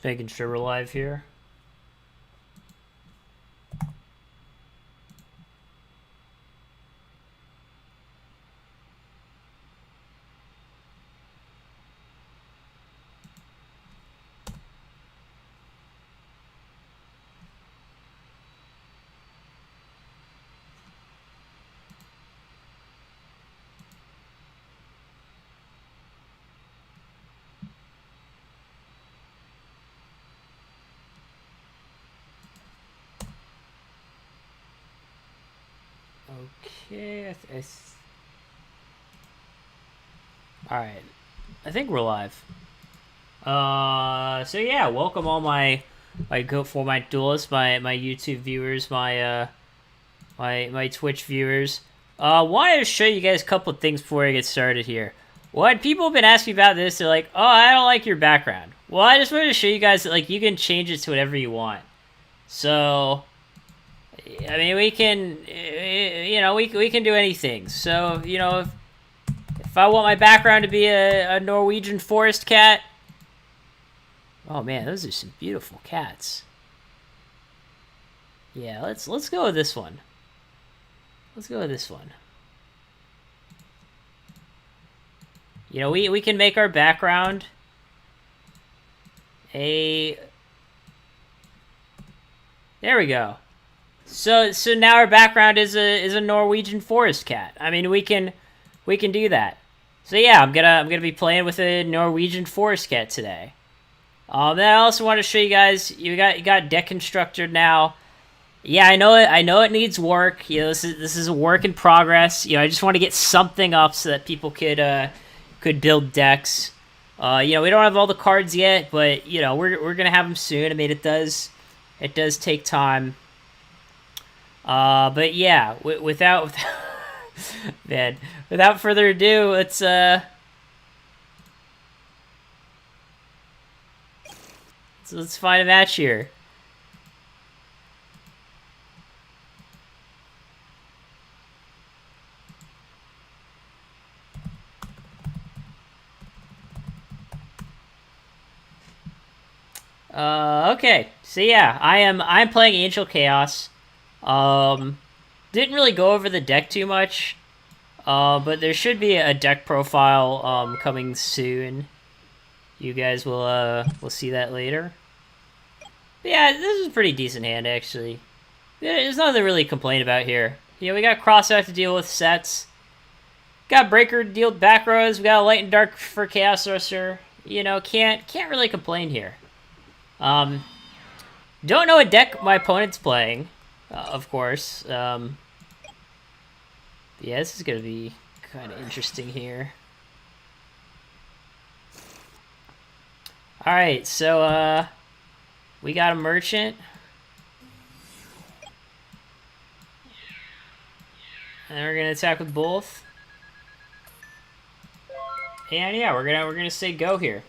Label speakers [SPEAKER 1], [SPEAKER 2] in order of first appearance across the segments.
[SPEAKER 1] Just making sure we're live here. Okay, alright. I think we're live. So yeah, welcome all my GoatDuels, my YouTube viewers, my Twitch viewers. Wanted to show you guys a couple of things before I get started here. What people have been asking about this, they're like, oh, I don't like your background. Well, I just wanted to show you guys that, like, you can change it to whatever you want. So, I mean, we can, we can do anything. So, if I want my background to be a Norwegian forest cat, oh man, those are some beautiful cats. Yeah, let's go with this one. Let's go with this one. We can make our background there we go. So now our background is a Norwegian forest cat. I mean, we can do that. So yeah, I'm gonna be playing with a Norwegian forest cat today. Then I also want to show you guys, you got deck constructor now. Yeah, I know it needs work. This is a work in progress. I just want to get something up so that people could build decks. We don't have all the cards yet, but we're gonna have them soon. I mean, it does take time. But yeah, without man, without further ado, let's find a match here. Okay. So yeah, I'm playing Angel Chaos. Didn't really go over the deck too much. But there should be a deck profile coming soon. You guys will see that later. But yeah, this is a pretty decent hand actually. There's nothing to really complain about here. We got Crossout to deal with sets. Got Breaker to deal with back rows. We got Light and Dark for Chaos Sorcerer. Can't really complain here. Don't know what deck my opponent's playing, of course. Yeah, this is gonna be kind of interesting here. Alright, so, we got a Merchant. And we're gonna attack with both. And yeah, we're gonna say go here.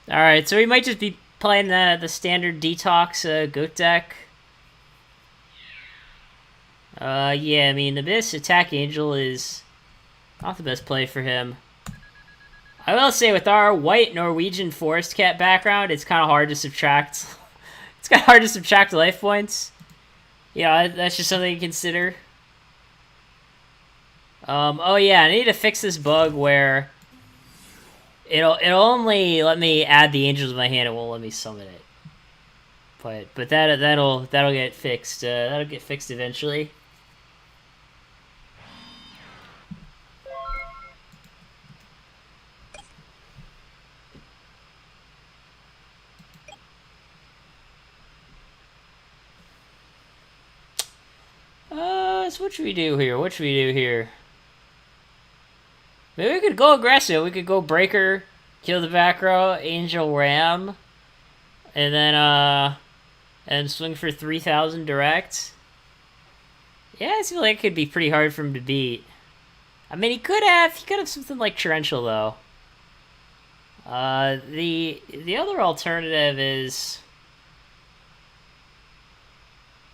[SPEAKER 1] Alright, so we might just be playing the standard Detox Goat deck. Yeah, I mean, this Attack Angel is not the best play for him. I will say, with our white Norwegian forest cat background, it's kind of hard to subtract. It's kind of hard to subtract life points. Yeah, that's just something to consider. Oh yeah, I need to fix this bug where it'll only let me add the angels to my hand. It won't let me summon it. But that'll get fixed. That'll get fixed eventually. So what should we do here? What should we do here? Maybe we could go aggressive. We could go Breaker, kill the back row, Angel Ram. And swing for 3,000 direct. Yeah, I feel like it could be pretty hard for him to beat. I mean, he could have something like torrential though. The other alternative is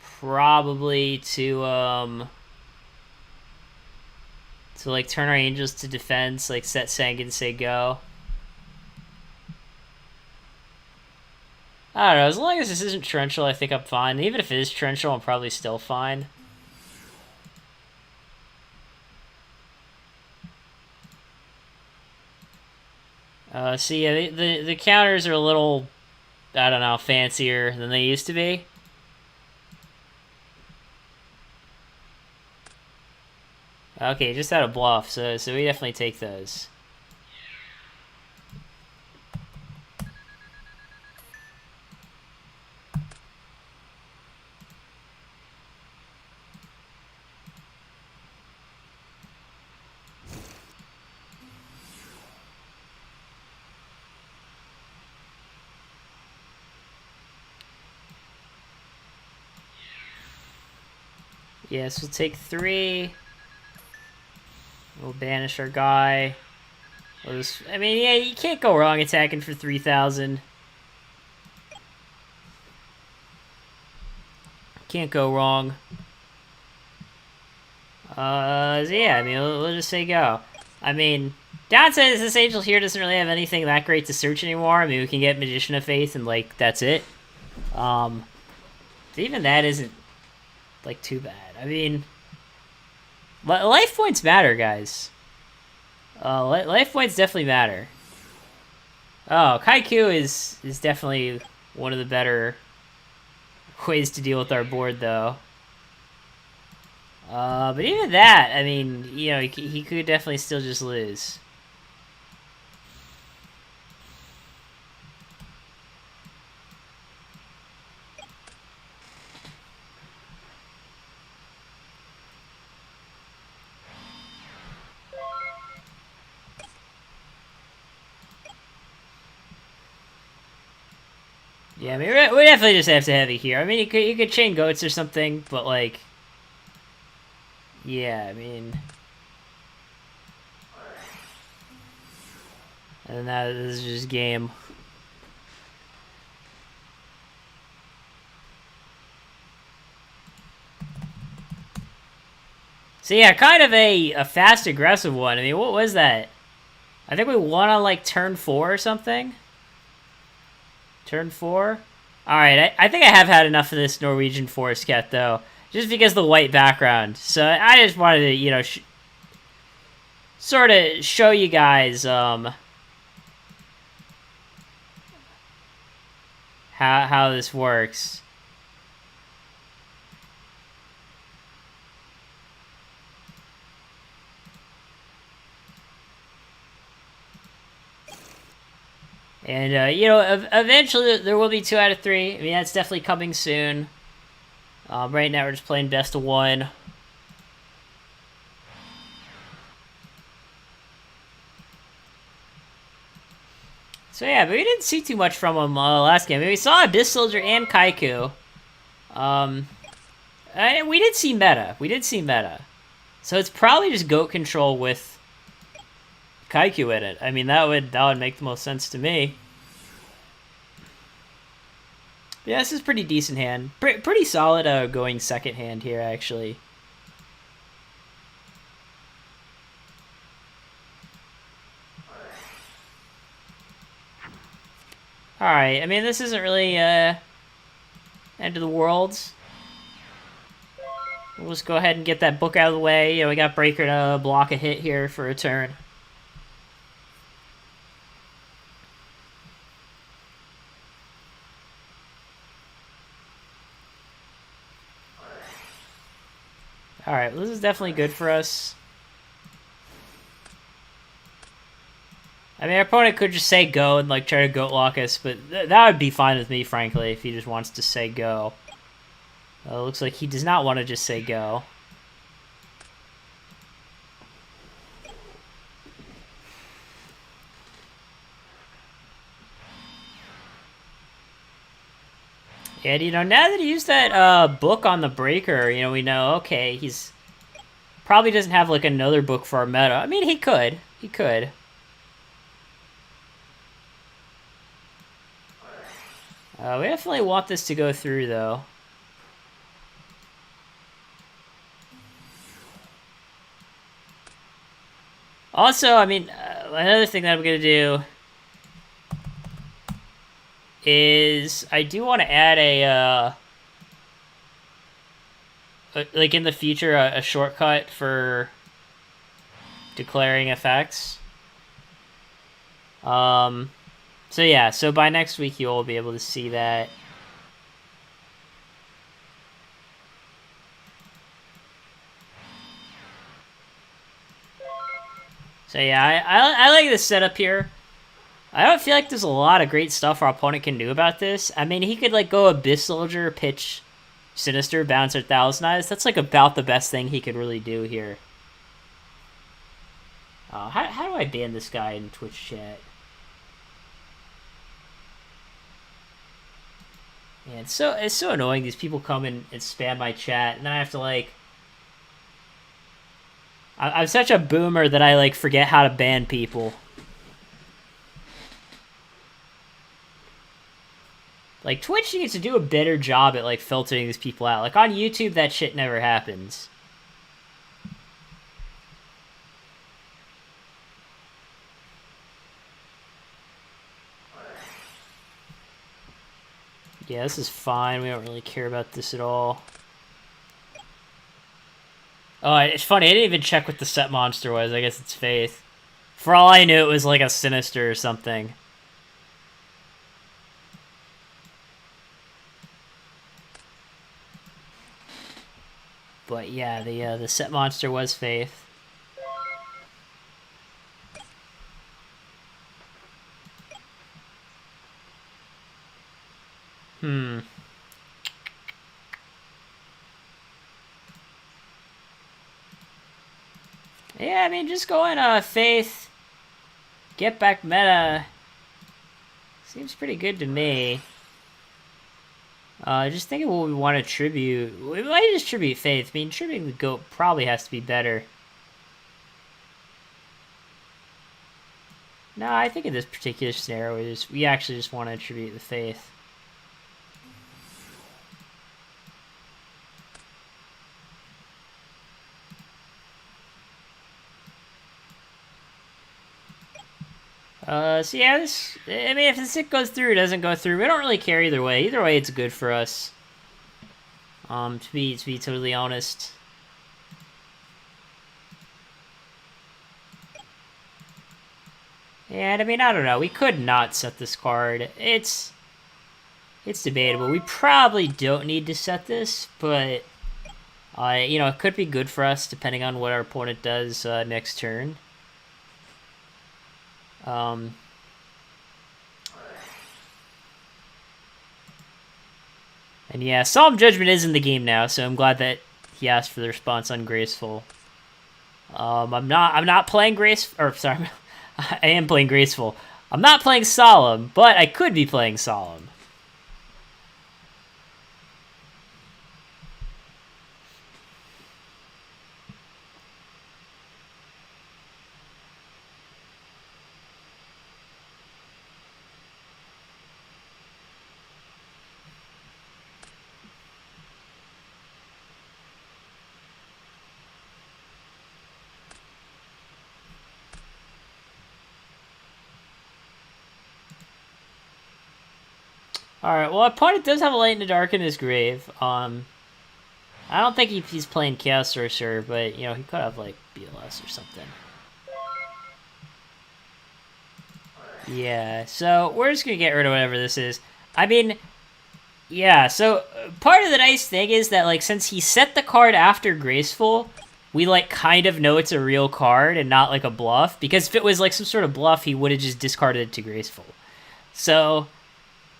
[SPEAKER 1] probably to like turn our angels to defense, like set Sangan, say go. I don't know, as long as this isn't torrential, I think I'm fine. Even if it is torrential, I'm probably still fine. See, yeah, the counters are a little, I don't know, fancier than they used to be. Okay, just out of bluff, so we definitely take those. Yes, we'll take 3. We'll banish our guy. I mean, yeah, you can't go wrong attacking for 3,000. Can't go wrong. So yeah, I mean, we'll just say go. I mean, downside is this angel here doesn't really have anything that great to search anymore. I mean, we can get Magician of Faith and, like, that's it. Even that isn't, like, too bad. I mean, life points matter, guys. Life points definitely matter. Oh, Kaiku is definitely one of the better ways to deal with our board, though. But even that, I mean, you know, he could definitely still just lose. Yeah, I mean, we definitely just have to heavy here. I mean, you could chain goats or something, but, like, yeah, I mean, and that is just game. So yeah, kind of a fast aggressive one. I mean, what was that? I think we won on, like, turn 4 or something. Turn 4? Alright, I think I have had enough of this Norwegian Forest Cat, though. Just because of the white background. So I just wanted to, you know, sort of show you guys, how this works. And, you know, eventually there will be 2 out of 3. I mean, that's definitely coming soon. Right now we're just playing best of 1. So yeah, but we didn't see too much from him last game. I mean, we saw Abyss Soldier and Kaiku. We did see meta. So it's probably just goat control with Kaiku in it. I mean, that would make the most sense to me. Yeah, this is a pretty decent hand. Pretty solid going second hand here, actually. Alright, I mean, this isn't really end of the world. We'll just go ahead and get that book out of the way. Yeah, we got Breaker to block a hit here for a turn. Alright, well, this is definitely good for us. I mean, our opponent could just say go and, like, try to goat lock us, but that would be fine with me, frankly, if he just wants to say go. Looks like he does not want to just say go. And, you know, now that he used that book on the breaker, you know, we know, okay, he's probably doesn't have, like, another book for our meta. I mean, he could. He could. We definitely want this to go through, though. Also, I mean, another thing that I'm going to do is I do want to add like in the future, a shortcut for declaring effects. So yeah, so by next week you'll be able to see that. So yeah, I like this setup here. I don't feel like there's a lot of great stuff our opponent can do about this. I mean, he could like go Abyss Soldier, pitch Sinister, Bouncer, Thousand Eyes. That's like about the best thing he could really do here. How do I ban this guy in Twitch chat? Yeah, it's so annoying. These people come and spam my chat, and then I have to like. I'm such a boomer that I like forget how to ban people. Like Twitch needs to do a better job at like filtering these people out. Like on YouTube, that shit never happens. Yeah, this is fine. We don't really care about this at all. Oh, it's funny. I didn't even check what the set monster was. I guess it's Faith. For all I knew, it was like a Sinister or something. But yeah, the set monster was Faith. Yeah, I mean, just going Faith, get back meta. Seems pretty good to me. Just thinking what we want to tribute. We might just tribute Faith. I mean, tributing the goat probably has to be better. No, I think in this particular scenario, we actually just want to attribute the Faith. So yeah, I mean, if the sick goes through, it doesn't go through. We don't really care either way. Either way, it's good for us. To be totally honest. And I mean, I don't know. We could not set this card. It's debatable. We probably don't need to set this, but you know, it could be good for us depending on what our opponent does next turn. And yeah, Solemn Judgment is in the game now, so I'm glad that he asked for the response Ungraceful. I'm not playing sorry, I am playing Graceful. I'm not playing Solemn, but I could be playing Solemn. Alright, well, opponent does have a Light in the Dark in his grave. I don't think he's playing Chaos Sorcerer, but, you know, he could have, like, BLS or something. Yeah, so we're just gonna get rid of whatever this is. I mean, yeah, so part of the nice thing is that, like, since he set the card after Graceful, we, like, kind of know it's a real card and not, like, a bluff. Because if it was, like, some sort of bluff, he would have just discarded it to Graceful. So,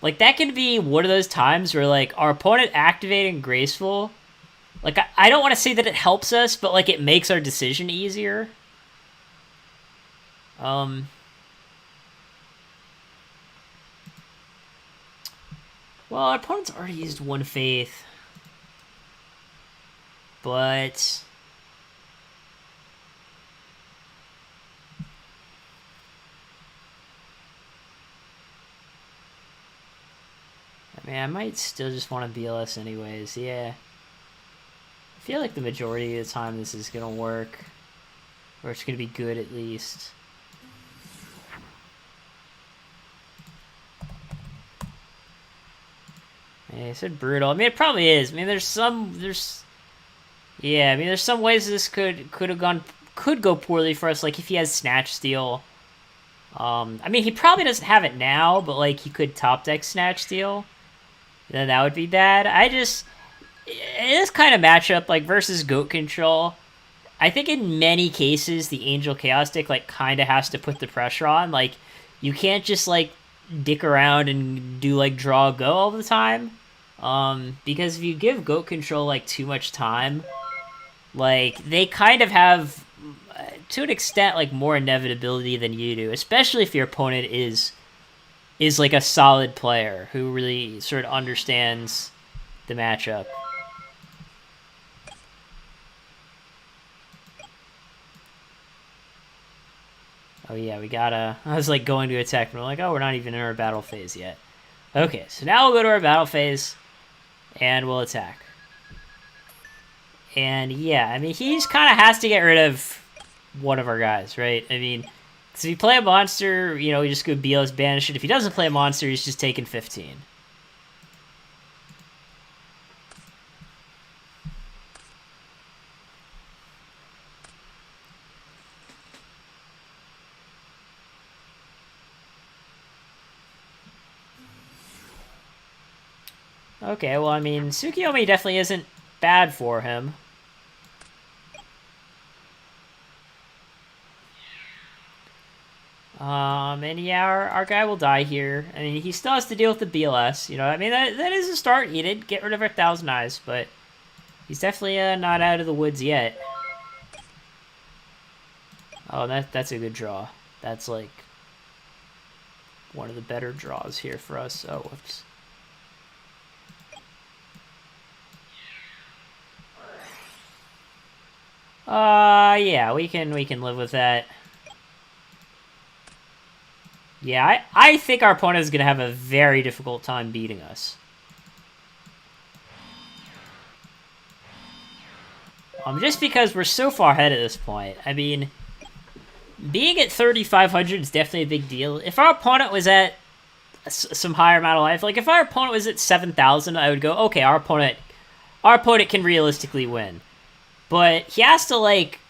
[SPEAKER 1] like, that could be one of those times where, like, our opponent activating Graceful, like, I don't want to say that it helps us, but, like, it makes our decision easier. Well, our opponent's already used one faith. But... I mean, I might still just want to BLS anyways, yeah. I feel like the majority of the time this is gonna work. Or it's gonna be good at least. Yeah, I said brutal. I mean, it probably is. I mean, there's some ways this could go poorly for us. Like if he has Snatch Steal. I mean, he probably doesn't have it now, but like he could top deck Snatch Steal. Then that would be bad. In this kind of matchup, like versus Goat Control, I think in many cases the Angel Chaos deck like kind of has to put the pressure on. Like you can't just like dick around and do like draw go all the time. Because if you give Goat Control like too much time, like they kind of have to an extent like more inevitability than you do, especially if your opponent is like a solid player who really sort of understands the matchup. Oh yeah, we gotta... I was like going to attack, and we're like, oh, we're not even in our battle phase yet. Okay, so now we'll go to our battle phase, and we'll attack. And yeah, I mean, he just kind of has to get rid of one of our guys, right? I mean, because if you play a monster, you know, we just go BLS banish it. If he doesn't play a monster, he's just taking 15. Okay, well, I mean, Tsukiyomi definitely isn't bad for him. And yeah, our guy will die here. I mean, he still has to deal with the BLS, you know. I mean, that is a start. He did get rid of our 1,000 Eyes, but he's definitely not out of the woods yet. Oh, that's a good draw. That's, like, one of the better draws here for us. Oh, whoops. Yeah, we can live with that. Yeah, I think our opponent is going to have a very difficult time beating us. Just because we're so far ahead at this point. I mean, being at 3,500 is definitely a big deal. If our opponent was at some higher amount of life, like if our opponent was at 7,000, I would go, okay, our opponent can realistically win. But he has to, like,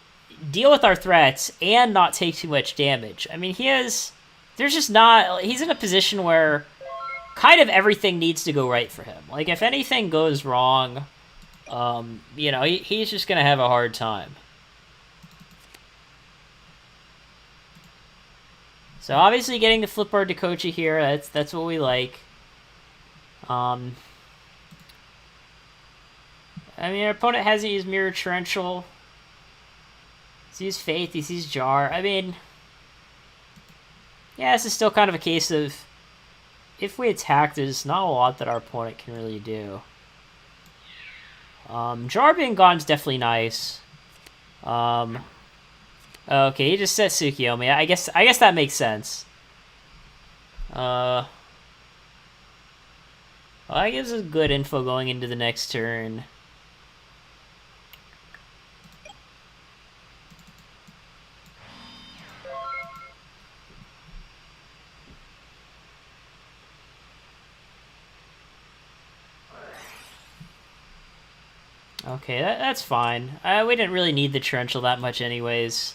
[SPEAKER 1] deal with our threats and not take too much damage. I mean, he's in a position where kind of everything needs to go right for him. Like, if anything goes wrong, you know, he's just going to have a hard time. So, obviously, getting the flip board to Kochi here, that's what we like. I mean, our opponent hasn't used Mirror Torrential. He's used Faith, he's used Jar. I mean, yeah, this is still kind of a case of if we attack, there's not a lot that our opponent can really do. Jar being gone is definitely nice. Okay, he just set Tsukiyomi. I guess that makes sense. Well, that gives us good info going into the next turn. Okay, that's fine. We didn't really need the torrential that much anyways.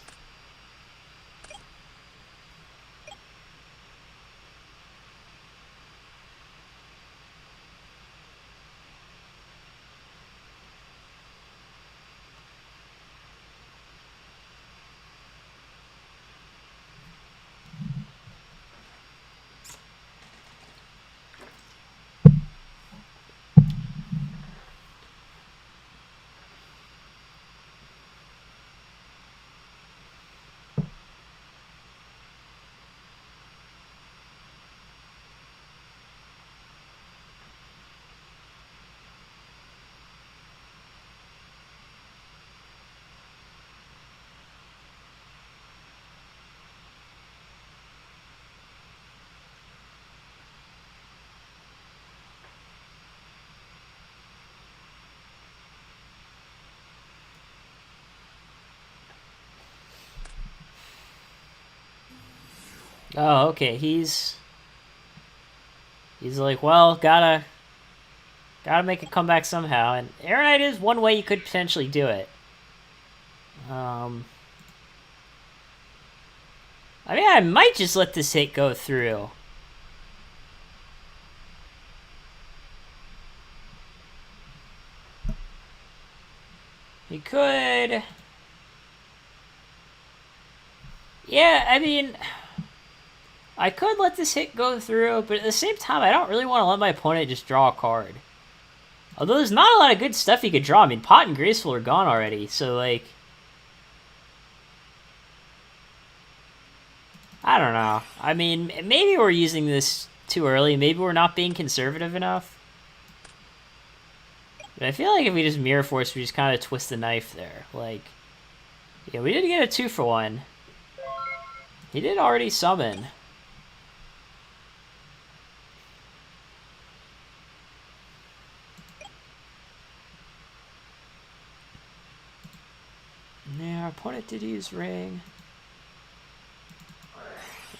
[SPEAKER 1] Oh, okay. He's like, well, gotta make a comeback somehow. And Air Knight is one way you could potentially do it. I mean, I might just let this hit go through. He could. Yeah, I mean, I could let this hit go through, but at the same time, I don't really want to let my opponent just draw a card. Although there's not a lot of good stuff he could draw. I mean, Pot and Graceful are gone already, so, like... I don't know. I mean, maybe we're using this too early. Maybe we're not being conservative enough. But I feel like if we just Mirror Force, we just kind of twist the knife there. Like, yeah, we did get a 2-for-1. He did already summon. Yeah, our opponent did use Ring.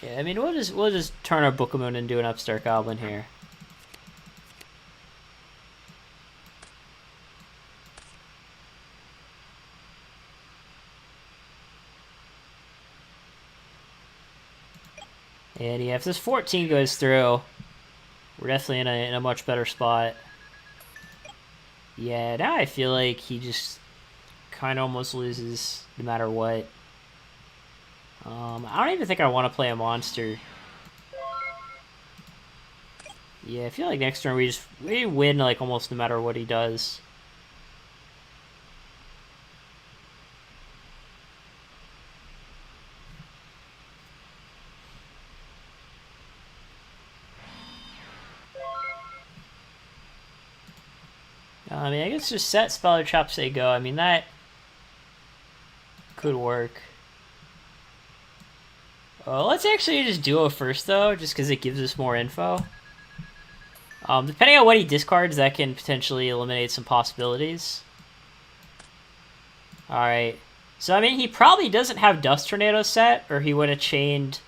[SPEAKER 1] Yeah, I mean, we'll just turn our Bookimoon into an Upstart Goblin here. And yeah, if this 14 goes through, we're definitely in a much better spot. Yeah, now I feel like he just kind of almost loses no matter what. I don't even think I want to play a monster. Yeah, I feel like next turn we win like almost no matter what he does. I mean, I guess just set Speller Chop, say go. I mean, that could work. Let's actually just duo first, though, just because it gives us more info. Depending on what he discards, that can potentially eliminate some possibilities. Alright. So, I mean, he probably doesn't have Dust Tornado set, or he would have chained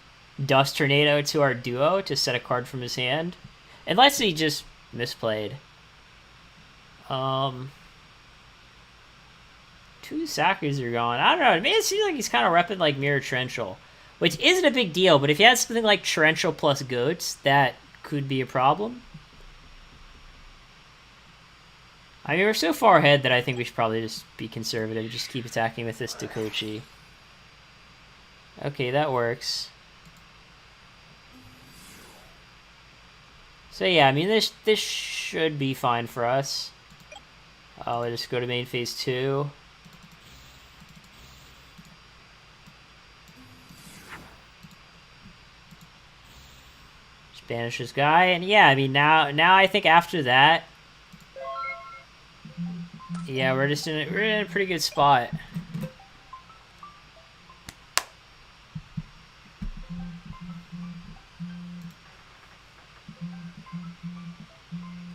[SPEAKER 1] Dust Tornado to our duo to set a card from his hand. Unless he just misplayed. Two Sakus are gone. I don't know. To me, it seems like he's kind of repping like Mirror Torrential, which isn't a big deal, but if you had something like Torrential plus Goats, that could be a problem. I mean, we're so far ahead that I think we should probably just be conservative. Just keep attacking with this Takochi. Okay, that works. So yeah, I mean, this should be fine for us. I'll just go to main phase 2. Just banish this guy, and yeah, I mean, now I think after that, yeah, we're in a pretty good spot.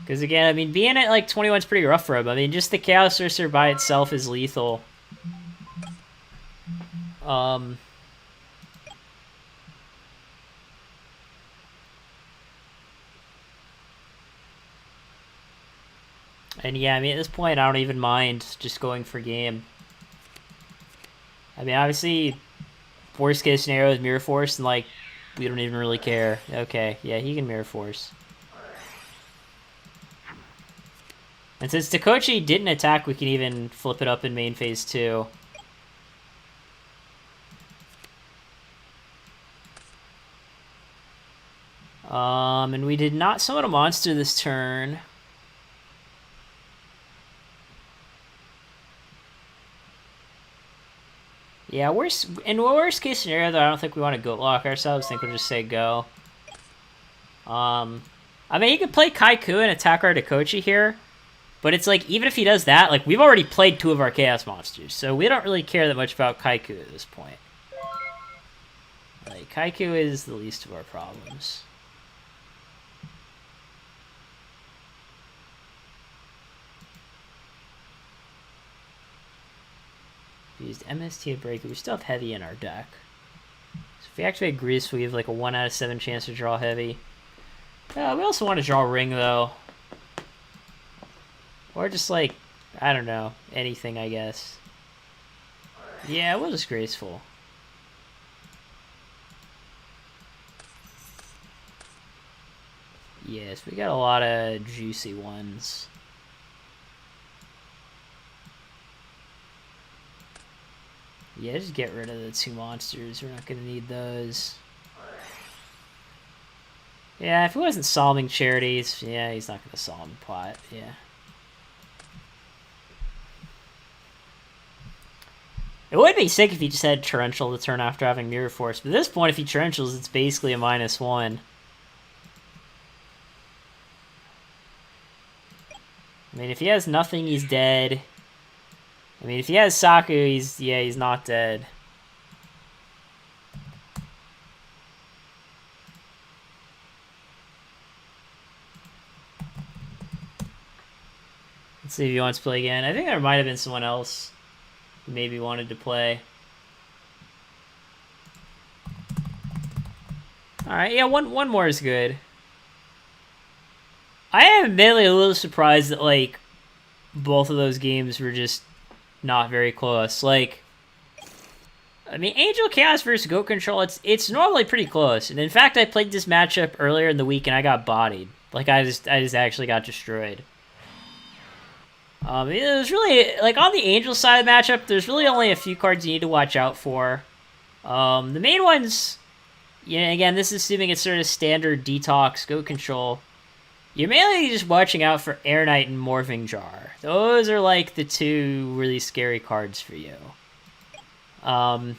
[SPEAKER 1] Because again, I mean, being at like 21 is pretty rough for him. I mean, just the Chaos Sorcerer by itself is lethal. And yeah, I mean, at this point, I don't even mind just going for game. I mean, obviously, worst case scenario is Mirror Force, and like, we don't even really care. Okay, yeah, he can Mirror Force. And since Takochi didn't attack, we can even flip it up in main phase 2. And we did not summon a monster this turn. Yeah, in worst case scenario, though, I don't think we want to goat lock ourselves. I think we'll just say go. I mean, he could play Kaiku and attack our Takochi here. But it's like, even if he does that, like, we've already played 2 of our Chaos Monsters. So we don't really care that much about Kaiku at this point. Like, Kaiku is the least of our problems. We used MST to break it. We still have Heavy in our deck. So if we activate Grease, we have like a 1 out of 7 chance to draw heavy. We also want to draw Ring, though. Or just like, I don't know, anything, I guess. Yeah, we'll just Graceful. Yes, we got a lot of juicy ones. Yeah, just get rid of the 2 monsters. We're not going to need those. Yeah, if he wasn't solving charities, yeah, he's not going to solve the pot. Yeah. It would be sick if he just had Torrential to turn after having Mirror Force. But at this point, if he Torrentials, it's basically a -1. I mean, if he has nothing, he's dead. I mean, if he has Saku, he's not dead. Let's see if he wants to play again. I think there might have been someone else who maybe wanted to play. Alright, yeah, one more is good. I am admittedly a little surprised that, like, both of those games were just not very close. Like, I mean, Angel Chaos versus Goat Control, it's normally pretty close. And in fact, I played this matchup earlier in the week and I got bodied. Like, I just actually got destroyed. It was really, like, on the Angel side of the matchup, there's really only a few cards you need to watch out for. The main ones, yeah, again, this is assuming it's sort of standard Detox, Goat Control. You're mainly just watching out for Air Knight and Morphing Jar. Those are, like, the 2 really scary cards for you. And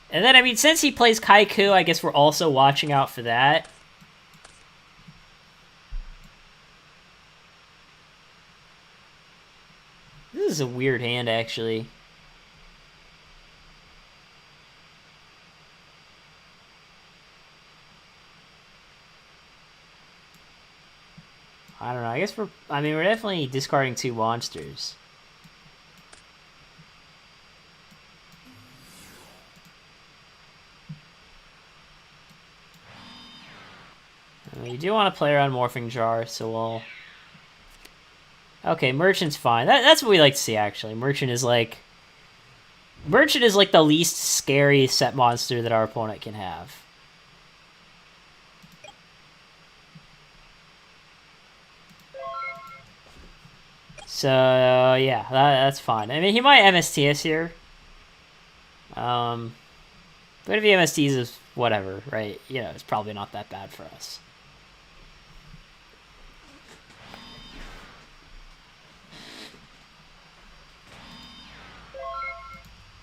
[SPEAKER 1] then, I mean, since he plays Kaiku, I guess we're also watching out for that. This is a weird hand, actually. I don't know. I guess we're definitely discarding 2 monsters. You do want to play around Morphing Jar, so we'll... Okay, Merchant's fine. That's what we like to see, actually. Merchant is like the least scary set monster that our opponent can have. So, yeah, that's fine. I mean, he might MST us here. But if he MSTs us, whatever, right? You know, it's probably not that bad for us.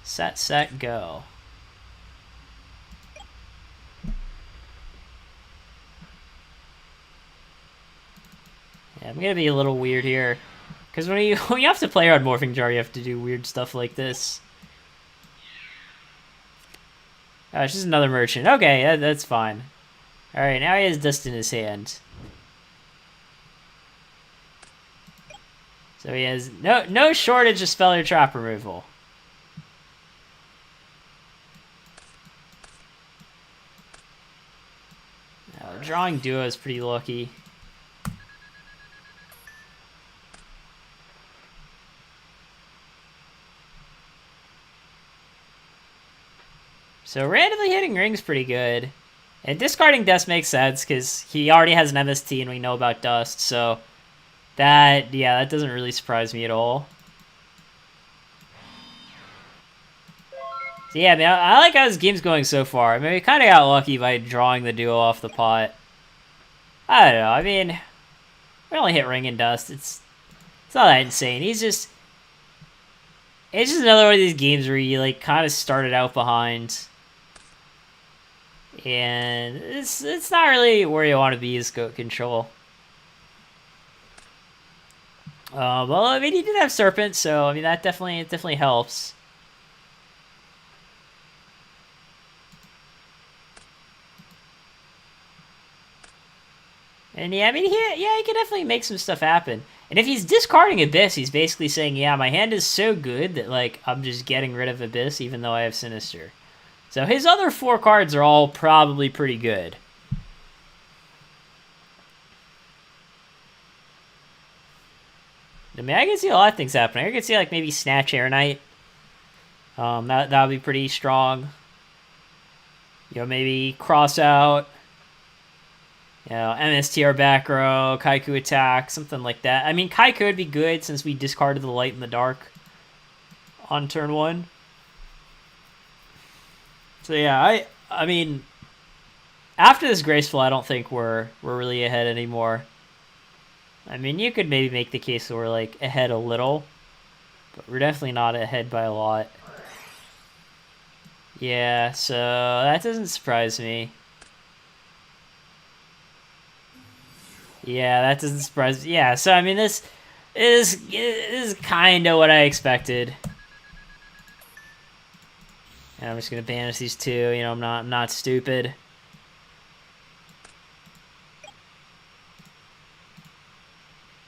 [SPEAKER 1] Set, go. Yeah, I'm gonna be a little weird here. Because when you have to play around Morphing Jar, you have to do weird stuff like this. Oh, it's just another Merchant. Okay, that's fine. Alright, now he has Dust in his hand. So he has no shortage of spell or trap removal. Drawing Duo is pretty lucky. So randomly hitting Ring's pretty good. And discarding Dust makes sense, because he already has an MST and we know about Dust, so... that doesn't really surprise me at all. So yeah, man, I like how this game's going so far. I mean, we kind of got lucky by drawing the duo off the pot. I don't know, I mean... we only hit Ring and Dust, it's not that insane. It's just another one of these games where you, like, kind of started out behind... and it's not really where you want to be as Goat Control. Well, I mean, he did have Serpent, so I mean that definitely helps. And yeah, I mean, he can definitely make some stuff happen. And if he's discarding Abyss, he's basically saying, yeah, my hand is so good that, like, I'm just getting rid of Abyss even though I have Sinister. So his other 4 cards are all probably pretty good. I mean, I can see a lot of things happening. I can see, like, maybe Snatch Air Knight. That would be pretty strong. You know, maybe Cross Out. You know, MSTR back row, Kaiku attack, something like that. I mean, Kaiku would be good since we discarded the Light and the Dark on turn 1. So yeah, I mean, after this Graceful, I don't think we're really ahead anymore. I mean, you could maybe make the case that we're, like, ahead a little, but we're definitely not ahead by a lot. Yeah, so that doesn't surprise me. Yeah, that doesn't surprise me. Yeah, so I mean, this is kind of what I expected. And I'm just gonna banish these 2. You know, I'm not stupid.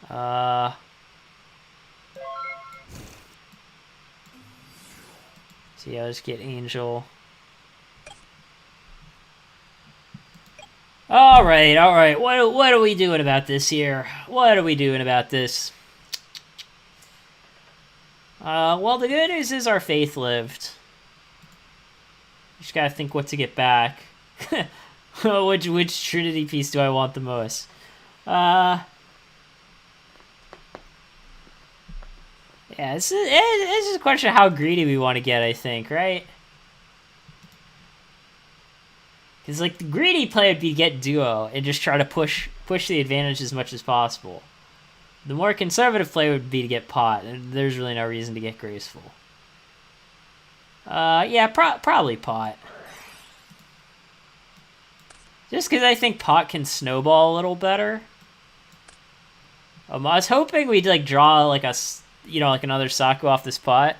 [SPEAKER 1] So yeah, let's get Angel. All right. What are we doing about this here? What are we doing about this? Well, the good news is our faith lived. Just gotta think what to get back. which Trinity piece do I want the most? Yeah, it's just a question of how greedy we want to get, I think, right? Because, like, the greedy play would be to get Duo and just try to push the advantage as much as possible. The more conservative play would be to get Pot, and there's really no reason to get Graceful. Yeah, probably Pot. Just because I think Pot can snowball a little better. I was hoping we'd, like, draw, like, like another Saku off this Pot.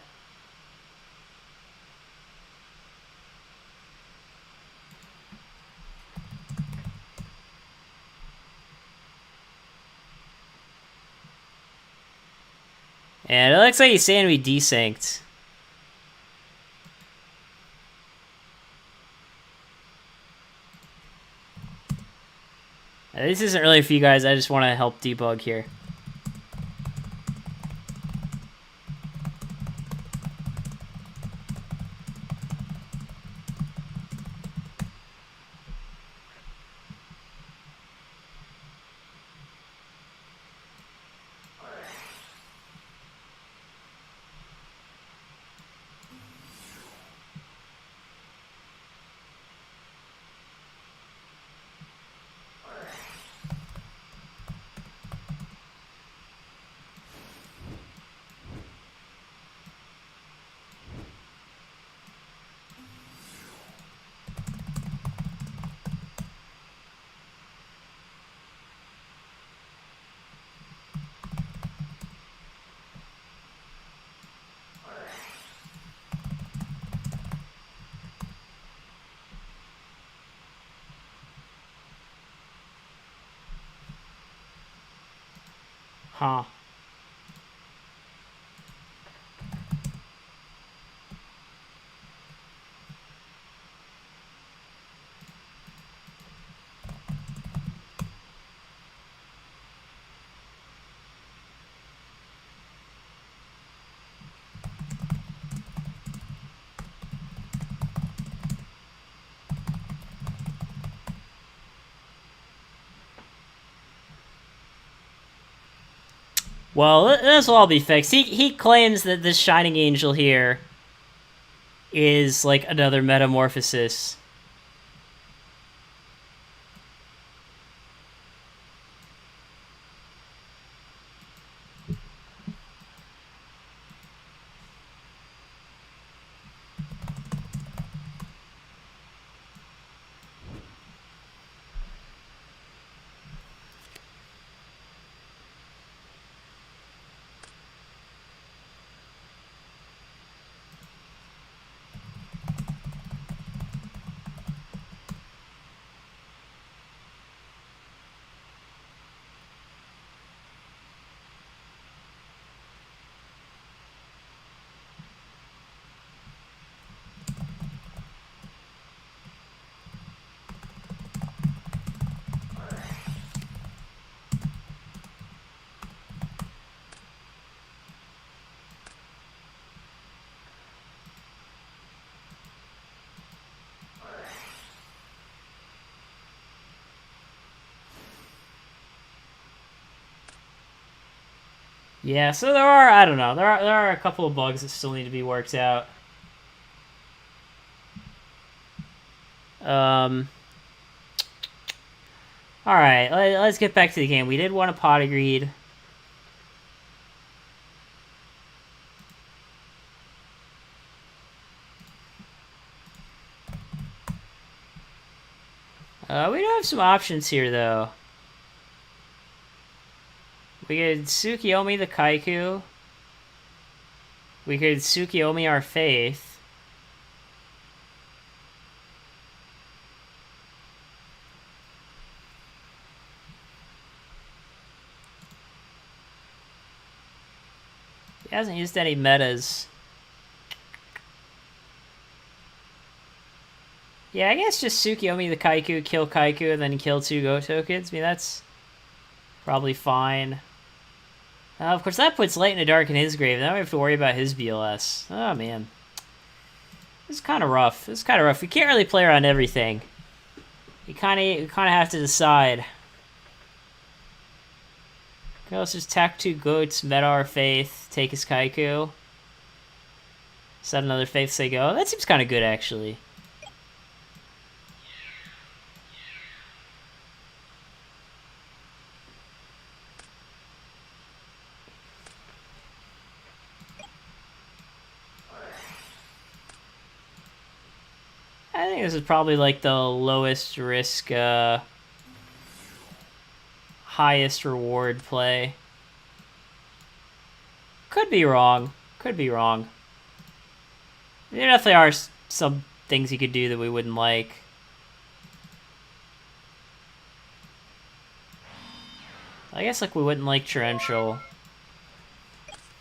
[SPEAKER 1] And it looks like he's saying we desynced. This isn't really for you guys. I just want to help debug here. Huh. Well, this will all be fixed. He claims that this Shining Angel here is like another metamorphosis. Yeah, so there are, I don't know, there are a couple of bugs that still need to be worked out. All right, let's get back to the game. We did want a pot agreed. We do have some options here, though. We could Tsukiyomi the Kaiku. We could Tsukiyomi our faith. He hasn't used any metas. Yeah, I guess just Tsukiyomi the Kaiku, kill Kaiku, and then kill 2 Goat tokens. I mean, that's probably fine. Of course, that puts Light in the Dark in his grave. Now we have to worry about his BLS. Oh, man. This is kind of rough. This is kind of rough. We can't really play around everything. You kind of have to decide. Okay, let's just attack 2 Goats, meta our faith, take his Kaiku. Set another faith, say go. That seems kind of good, actually. I think this is probably like the lowest risk, highest reward play. Could be wrong. Could be wrong. There definitely are some things you could do that we wouldn't like. I guess like we wouldn't like Torrential.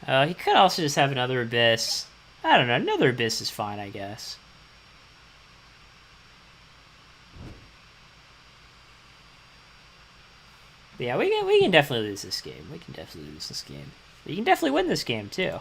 [SPEAKER 1] He could also just have another Abyss. I don't know. Another Abyss is fine, I guess. But yeah, we can definitely lose this game. We can definitely lose this game. But you can definitely win this game, too.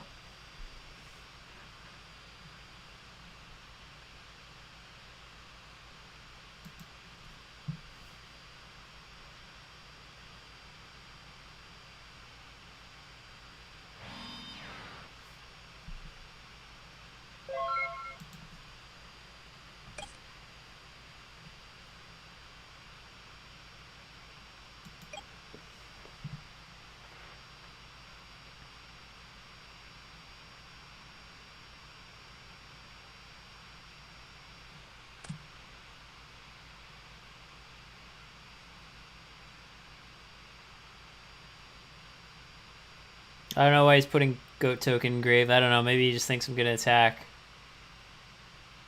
[SPEAKER 1] I don't know why he's putting Goat token in grave. I don't know. Maybe he just thinks I'm going to attack.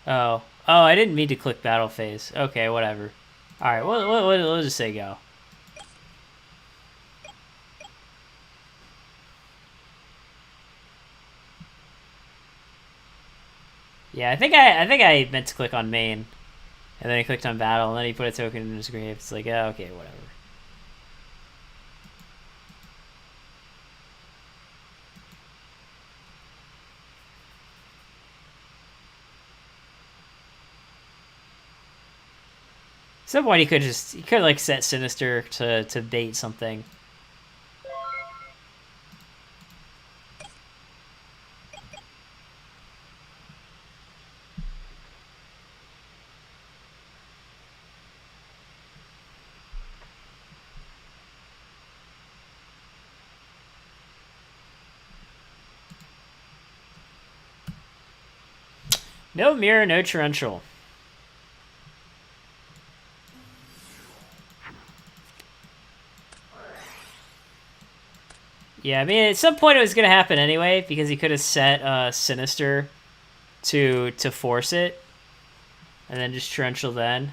[SPEAKER 1] Oh. Oh, I didn't mean to click battle phase. Okay, whatever. Alright, we'll just say go. Yeah, I think I meant to click on main. And then I clicked on battle, and then he put a token in his grave. It's like, oh, okay, whatever. At some point, he could like set Sinister to bait something. No mirror, no torrential. Yeah, I mean, at some point it was gonna happen anyway because he could have set Sinister to force it, and then just torrential then.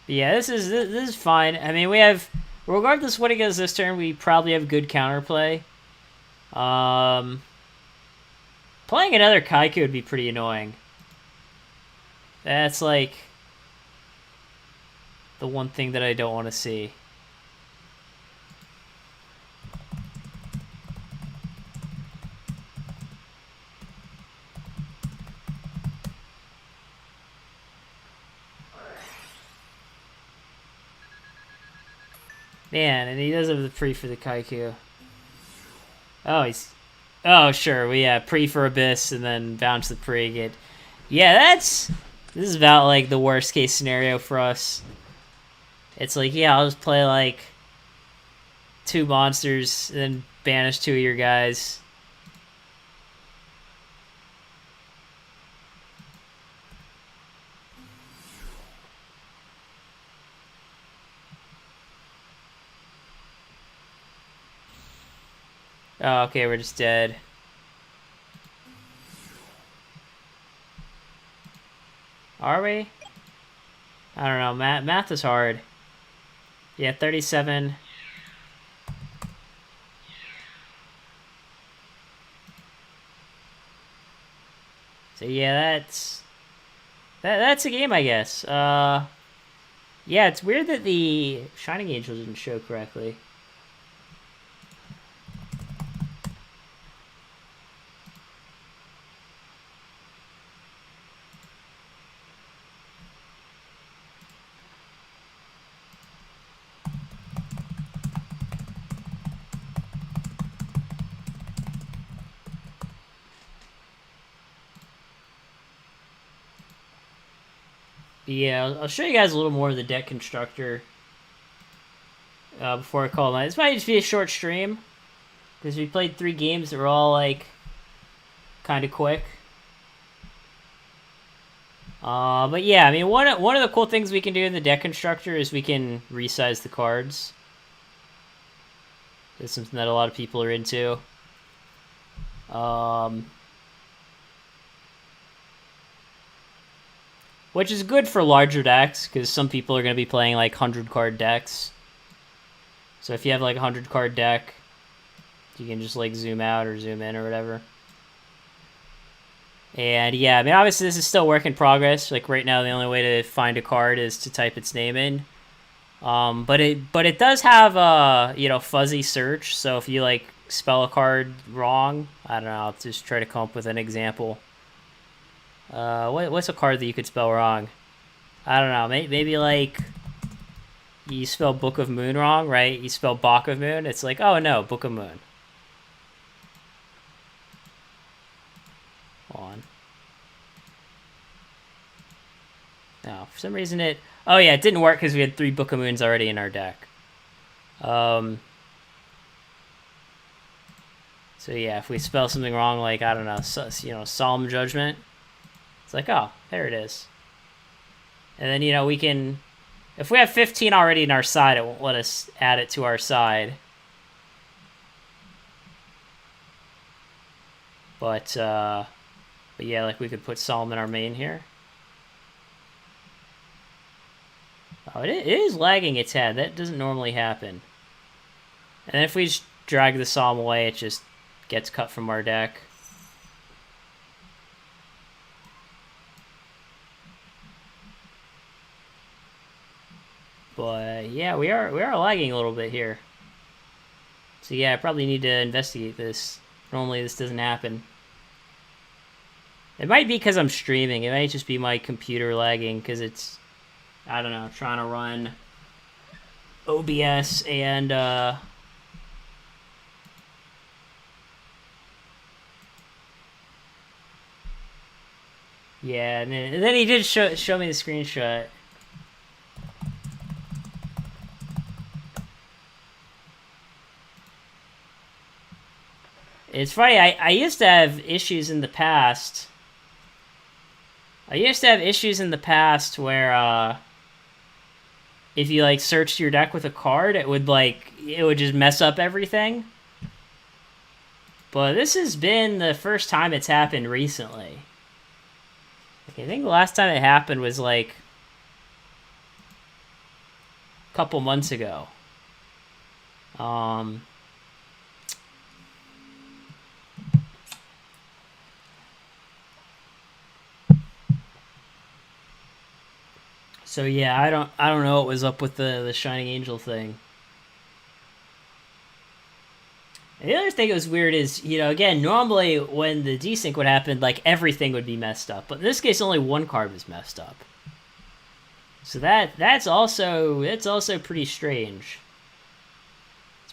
[SPEAKER 1] But yeah, this is fine. I mean, we have, regardless of what he goes this turn, we probably have good counterplay. Playing another Kaiku would be pretty annoying. That's like the one thing that I don't want to see. Man, and he does have the pre for the Kaiku. Oh, he's... Oh, sure. We pre for Abyss and then bounce the pre. Get... Yeah, that's... This is about, like, the worst case scenario for us. It's like, yeah, I'll just play, like, 2 monsters and then banish 2 of your guys. Oh, okay, we're just dead. Are we? I don't know. Math is hard. Yeah, 37. So yeah, that's a game, I guess. Yeah, it's weird that the Shining Angel didn't show correctly. Yeah, I'll show you guys a little more of the deck constructor before I call it. This might just be a short stream because we played 3 games that were all like kind of quick. But yeah, I mean, one of the cool things we can do in the deck constructor is we can resize the cards. It's something that a lot of people are into. Which is good for larger decks, because some people are going to be playing, like, 100-card decks. So if you have, like, a 100-card deck, you can just, like, zoom out or zoom in or whatever. And, yeah, I mean, obviously this is still work in progress. Like, right now, the only way to find a card is to type its name in. But it does have a, you know, fuzzy search. So if you, like, spell a card wrong, I don't know, I'll just try to come up with an example. What's a card that you could spell wrong? I don't know. Maybe like you spell Book of Moon wrong, right? You spell Bok of Moon. It's like, oh no, Book of Moon. Hold on. No, for some reason it... Oh yeah, it didn't work because we had 3 Book of Moons already in our deck. So yeah, if we spell something wrong, like, I don't know, you know, Solemn Judgment... It's like, oh, there it is. And then, you know, we can... If we have 15 already in our side, it won't let us add it to our side. But yeah, like, we could put Solemn in our main here. Oh, it is lagging its head. That doesn't normally happen. And if we just drag the Solemn away, it just gets cut from our deck. But yeah, we are lagging a little bit here. So yeah, I probably need to investigate this. Normally this doesn't happen. It might be because I'm streaming. It might just be my computer lagging because it's, I don't know, trying to run OBS and yeah, and then he did show me the screenshot. It's funny, I used to have issues in the past. I used to have issues in the past where, if you, like, searched your deck with a card, it would just mess up everything. But this has been the first time it's happened recently. I think the last time it happened was, like, a couple months ago. So yeah, I don't know what was up with the Shining Angel thing. And the other thing that was weird is, you know, again, normally when the desync would happen, like, everything would be messed up. But in this case, only one card was messed up. So that's also pretty strange.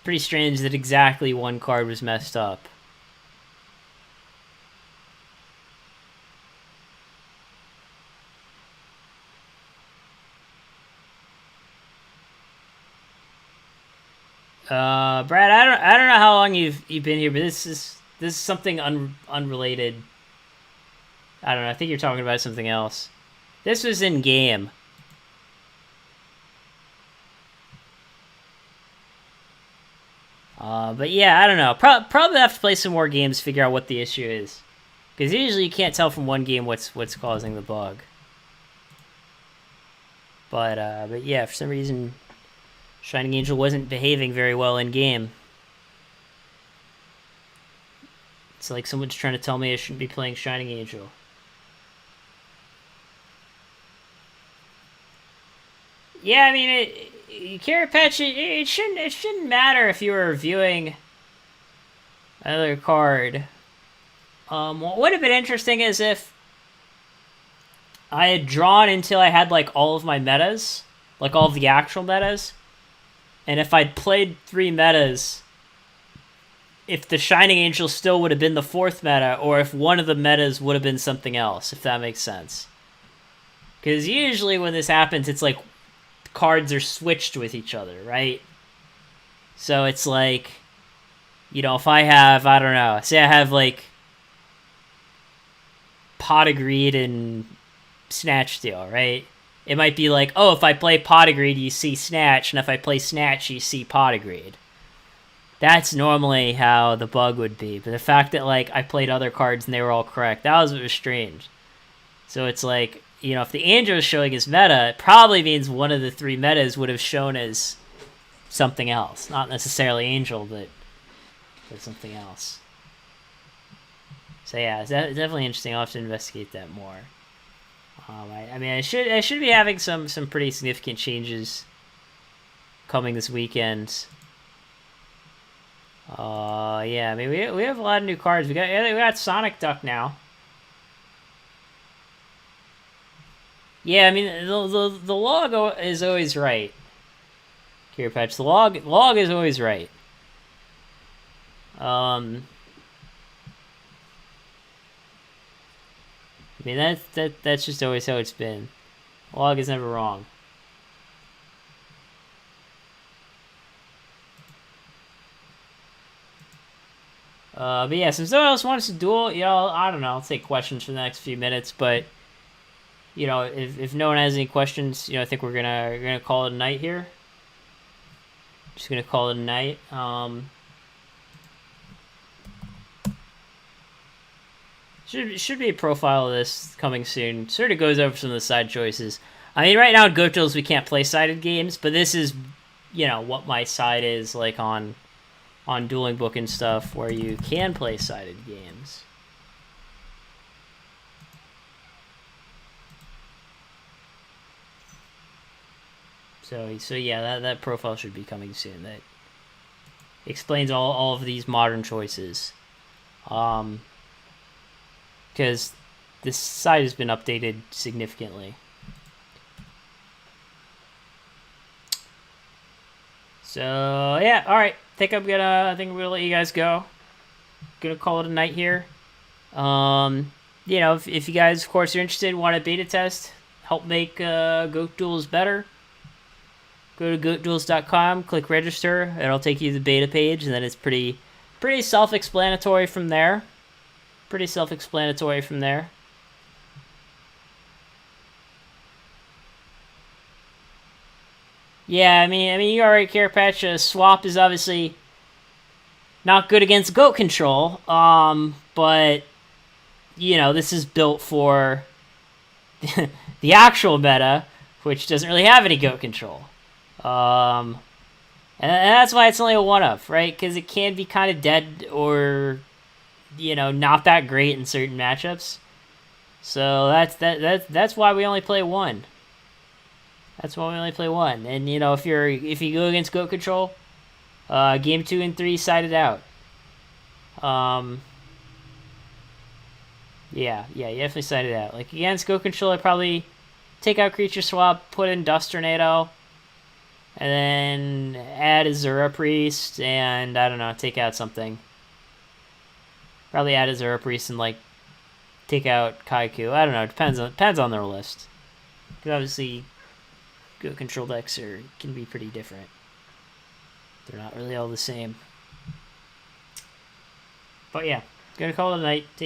[SPEAKER 1] Pretty strange that exactly one card was messed up. Brad, I don't know how long you've been here, but this is something unrelated. I don't know. I think you're talking about something else. This was in game. But yeah, I don't know. Probably have to play some more games to figure out what the issue is, because usually you can't tell from one game what's causing the bug. But yeah, for some reason, Shining Angel wasn't behaving very well in game. It's like someone's trying to tell me I shouldn't be playing Shining Angel. Yeah, I mean, Carrot Patch, it shouldn't matter if you were reviewing another card. What would have been interesting is if I had drawn until I had like all of my metas, like all of the actual metas, and if I'd played 3 metas, if the Shining Angel still would have been the 4th meta, or if one of the metas would have been something else, if that makes sense. Because usually when this happens, it's like cards are switched with each other, right? So it's like, you know, if I have, I don't know, say I have like Pot of Greed and Snatch Steal, right? It might be like, oh, if I play Pot of Greed, you see Snatch, and if I play Snatch, you see Pot of Greed. That's normally how the bug would be. But the fact that, like, I played other cards and they were all correct, that was what was strange. So it's like, you know, if the Angel is showing as meta, it probably means one of the 3 metas would have shown as something else. Not necessarily Angel, but something else. So yeah, it's definitely interesting. I'll have to investigate that more. I mean, I should be having some pretty significant changes coming this weekend. Yeah, I mean, we have a lot of new cards. We got Sonic Duck now. Yeah, I mean, the log is always right. Here, Patch, the log is always right. I mean, that's just always how it's been. Log is never wrong. But yeah, since no one else wants to duel, you know, I don't know, I'll take questions for the next few minutes, but, you know, if no one has any questions, you know, I think we're gonna call it a night here. Just gonna call it a night. Should be a profile of this coming soon. Sort of goes over some of the side choices. I mean, right now in GoatDuels we can't play sided games, but this is, you know, what my side is like on Dueling Book and stuff, where you can play sided games. So yeah, that profile should be coming soon. That explains all of these modern choices. Because this site has been updated significantly. So yeah, all right. I think I'm gonna let you guys go. Gonna call it a night here. You know, if you guys, of course, are interested, want a beta test, help make GoatDuels better, go to GoatDuels.com, click register. It'll take you to the beta page, and then it's pretty self-explanatory from there. Yeah, I mean, you're alright, Carrot Patch. Swap is obviously not good against goat control. But you know, this is built for the actual meta, which doesn't really have any goat control. And that's why it's only a one-of, right? Because it can be kind of dead or, you know, not that great in certain matchups. So that's why we only play one. And you know, if you go against goat control, game 2 and 3 sided out. Yeah, you definitely sided out. Like against goat control, I'd probably take out creature swap, put in Dust Tornado, And then add a Zura Priest, and I don't know, take out something. Probably add a Zura Priest and like take out Kaiku. I don't know. Depends on their list. Because obviously, Goat control decks can be pretty different. They're not really all the same. But yeah, gonna call it a night.